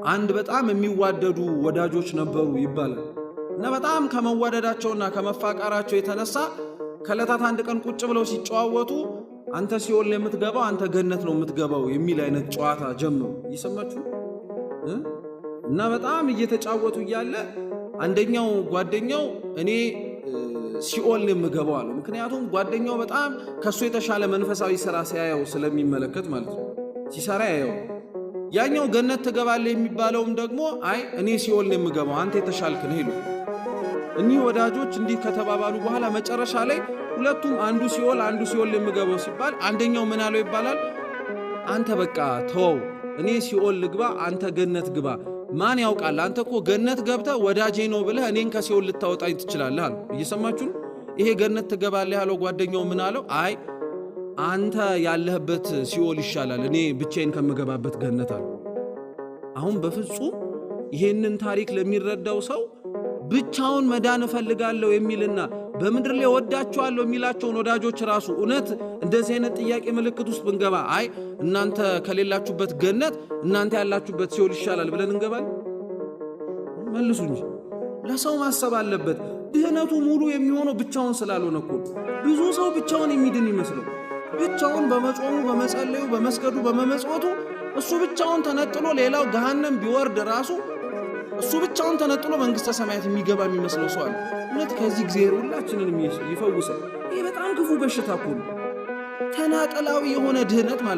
አንድ በጣም የሚዋደዱ ወዳጆች ነበሩ ይባላል እና በጣም ከመዋደዳቸውና ከመፋቀራቸው የተነሳ ከለታት አንድ ቀን ቁጭ ብለው ሲጨዋወቱ አንተ ሲኦል የምትገባው አንተ ገነት ነው የምትገባው የሚል አይነት ጨዋታ ጀመሩ። ይሰማችሁ እና በጣም እየተጫወቱ እያለ አንደኛው ጓደኛው እኔ ሲኦል የምገባው አለ። ምክንያቱም ጓደኛው በጣም ከሱ የተሻለ መንፈሳዊ ሥራ ሲያየው ስለሚመለከት ማለት ነው፣ ሲሰራ ያየው። ያኛው ገነት ትገባለህ የሚባለውም ደግሞ አይ እኔ ሲኦል የምገባው አንተ የተሻልክ ነህ ይሉ። እኒህ ወዳጆች እንዲህ ከተባባሉ በኋላ መጨረሻ ላይ ሁለቱም አንዱ ሲኦል የምገባው ሲባል አንደኛው ምን አለው ይባላል፣ አንተ በቃ ተወው፣ እኔ ሲኦል ልግባ አንተ ገነት ግባ፣ ማን ያውቃል አንተ እኮ ገነት ገብተህ ወዳጄ ነው ብለህ እኔን ከሲኦል ልታወጣኝ ትችላለህ አሉ። እየሰማችሁ ይሄ ገነት ትገባለህ ያለው ጓደኛው ምን አለው፣ አይ አንተ ያለህበት ሲኦል ይሻላል እኔ ብቻዬን ከምገባበት ገነት አለ። አሁን በፍጹም ይሄንን ታሪክ ለሚረዳው ሰው ብቻውን መዳን እፈልጋለሁ የሚልና በምድር ላይ ወዳቸዋለሁ የሚላቸውን ወዳጆች ራሱ እውነት እንደዚህ አይነት ጥያቄ ምልክት ውስጥ ብንገባ አይ እናንተ ከሌላችሁበት ገነት እናንተ ያላችሁበት ሲኦል ይሻላል ብለን እንገባለን? መልሱ እንጂ። ለሰው ማሰብ አለበት። ድህነቱ ሙሉ የሚሆነው ብቻውን ስላልሆነ እኮ ብዙ ሰው ብቻውን የሚድን ይመስለው ብቻውን በመጾሙ በመጸለዩ በመስገዱ በመመጽወቱ እሱ ብቻውን ተነጥሎ ሌላው ገሃነም ቢወርድ ራሱ እሱ ብቻውን ተነጥሎ መንግስተ ሰማያት የሚገባ የሚመስለው ሰው አለ። እውነት ከዚህ እግዚአብሔር ሁላችንን ይፈውሰን። ይሄ በጣም ክፉ በሽታ እኮ ነው፣ ተናጠላዊ የሆነ ድህነት ማለት